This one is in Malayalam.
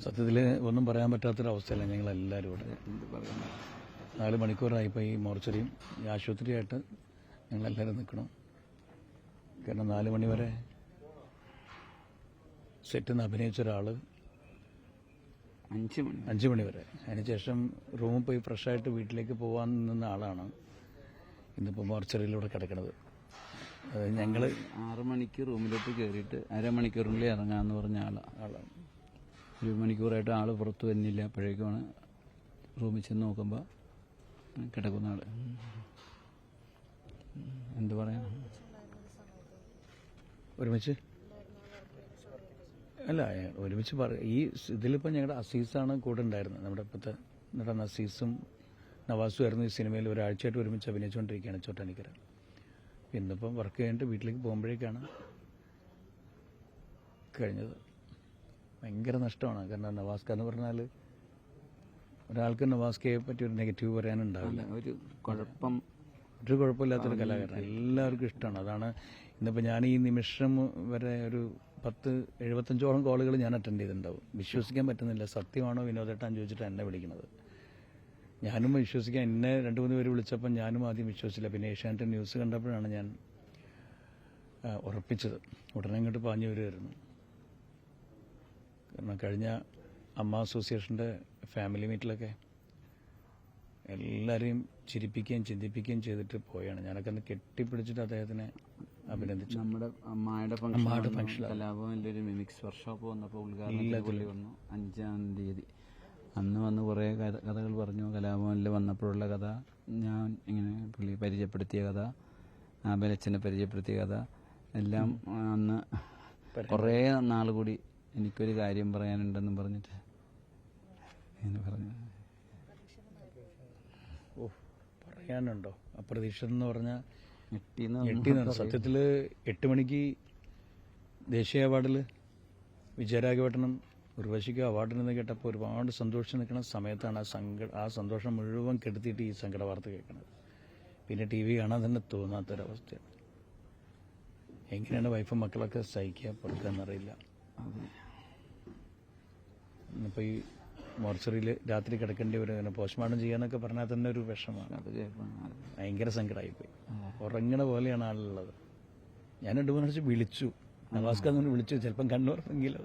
സത്യത്തിൽ ഒന്നും പറയാൻ പറ്റാത്തൊരവസ്ഥയല്ല ഞങ്ങളെല്ലാവരും ഇവിടെ. 4 മണിക്കൂറായിപ്പോൾ ഈ മോർച്ചറിയും ഈ ആശുപത്രിയായിട്ട് ഞങ്ങളെല്ലാവരും നിൽക്കണം. കാരണം 4 മണി വരെ സെറ്റിൽ നിന്ന് അഭിനയിച്ച ഒരാൾ 5 മണി വരെ, അതിനുശേഷം റൂമിൽ പോയി ഫ്രഷായിട്ട് വീട്ടിലേക്ക് പോകാൻ നിന്ന ആളാണ് ഇന്നിപ്പോൾ മോർച്ചറിയിലൂടെ കിടക്കുന്നത്. ഞങ്ങൾ 6 മണിക്ക് റൂമിലോട്ട് കയറിയിട്ട് അരമണിക്കൂറിനുള്ളിൽ ഇറങ്ങാമെന്ന് പറഞ്ഞ ആളാണ്. 1 മണിക്കൂറായിട്ട് ആൾ പുറത്ത് വരുന്നില്ല. അപ്പോഴേക്കുമാണ് റൂമിൽ ചെന്ന് നോക്കുമ്പോൾ കിടക്കുന്ന ആൾ. എന്ത് പറയാൻ, ഒരുമിച്ച് അല്ല ഒരുമിച്ച് ഈ ഇതിലിപ്പോൾ ഞങ്ങളുടെ അസീസാണ് കൂടെ ഉണ്ടായിരുന്നത്. നമ്മുടെ ഇപ്പോഴത്തെ നടൻ അസീസും നവാസും ആയിരുന്നു ഈ സിനിമയിൽ ഒരാഴ്ചയായിട്ട് ഒരുമിച്ച് അഭിനയിച്ചുകൊണ്ടിരിക്കുകയാണ് ചോറ്റാനിക്കര. ഇന്നിപ്പം വർക്ക് കഴിഞ്ഞിട്ട് വീട്ടിലേക്ക് പോകുമ്പോഴേക്കാണ് കഴിഞ്ഞത്. ഭയങ്കര നഷ്ടമാണ്. കാരണം നവാസ്ക എന്ന് പറഞ്ഞാൽ ഒരാൾക്ക് നവാസ്കയെ പറ്റി ഒരു നെഗറ്റീവ് പറയാനുണ്ടാവില്ല. ഒരു കുഴപ്പമില്ലാത്തൊരു കലാകാരൻ, എല്ലാവർക്കും ഇഷ്ടമാണ്. അതാണ് ഇന്നിപ്പോൾ ഞാൻ ഈ നിമിഷം വരെ ഒരു 70-75ഓളം കോളുകൾ ഞാൻ അറ്റൻഡ് ചെയ്തിട്ടുണ്ടാവും. വിശ്വസിക്കാൻ പറ്റുന്നില്ല, സത്യമാണോ വിനോദേട്ടാന്ന് ചോദിച്ചിട്ട് എന്നെ വിളിക്കുന്നത്. ഞാനും വിശ്വസിക്കാൻ, എന്നെ 2-3 പേര് വിളിച്ചപ്പോൾ ഞാനും ആദ്യം വിശ്വസിച്ചില്ല. പിന്നെ ഏഷ്യാനെറ്റ് ന്യൂസ് കണ്ടപ്പോഴാണ് ഞാൻ ഉറപ്പിച്ചത്. ഉടനെ ഇങ്ങോട്ട് പാഞ്ഞു വരുമായിരുന്നു. കാരണം കഴിഞ്ഞ അമ്മ അസോസിയേഷൻ്റെ ഫാമിലി മീറ്റിലൊക്കെ എല്ലാവരെയും ചിരിപ്പിക്കുകയും ചിന്തിപ്പിക്കുകയും ചെയ്തിട്ട് പോയാണ്. ഞാനൊക്കെ ഒന്ന് കെട്ടിപ്പിടിച്ചിട്ട് അദ്ദേഹത്തിനെ അഭിനന്ദിച്ചു. നമ്മുടെ അമ്മയുടെ ഫംഗ്ഷൻ കലാഭവനിൽ ഒരു മിമിക്സ് വർക്ക്ഷോപ്പ് വന്നപ്പോൾ ഉദ്ഘാടനം വന്നു 5-ാം തീയതി. അന്ന് വന്ന് കുറേ കഥകൾ പറഞ്ഞു. കലാഭവനിൽ വന്നപ്പോഴുള്ള കഥ, ഞാൻ ഇങ്ങനെ പുള്ളി പരിചയപ്പെടുത്തിയ കഥ, ആബലച്ചനെ പരിചയപ്പെടുത്തിയ കഥ എല്ലാം അന്ന് കുറേ നാൾ കൂടി എനിക്കൊരു കാര്യം പറയാനുണ്ടെന്നും പറഞ്ഞിട്ട് എന്ന് പറഞ്ഞു. പറയാനുണ്ടോ? അപ്രതീക്ഷിതം എന്ന് പറഞ്ഞാൽ ഞെട്ടിന്നാണ്. സത്യത്തിൽ 8 മണിക്ക് ദേശീയ അവാർഡിൽ വിജയരാഘവേട്ടനും ഉർവശിക്ക് അവാർഡിനെന്ന് കേട്ടപ്പോൾ ഒരുപാട് സന്തോഷിച്ച് നിൽക്കുന്ന സമയത്താണ് ആ സന്തോഷം മുഴുവൻ കെടുത്തിയിട്ട് ഈ സങ്കട വാർത്ത കേൾക്കുന്നത്. പിന്നെ TV കാണാൻ തന്നെ തോന്നാത്തൊരവസ്ഥയാണ്. എങ്ങനെയാണ് വൈഫും മക്കളൊക്കെ സഹിക്കുക പൊറുക്കാന്നറിയില്ല. ഇന്നിപ്പോൾ ഈ മോർച്ചറിയിൽ രാത്രി കിടക്കേണ്ടി വരും. പോസ്റ്റ്മോർട്ടം ചെയ്യാന്നൊക്കെ പറഞ്ഞാൽ തന്നെ ഒരു വിഷമമാണ്. ഭയങ്കര സങ്കടമായിപ്പോയി. ഉറങ്ങണ പോലെയാണ് ആളുള്ളത്. ഞാൻ 2-3 പ്രാവശ്യം വിളിച്ചു, നവാസ്ക വിളിച്ചു, ചിലപ്പം കണ്ണുറങ്ങെങ്കിലോ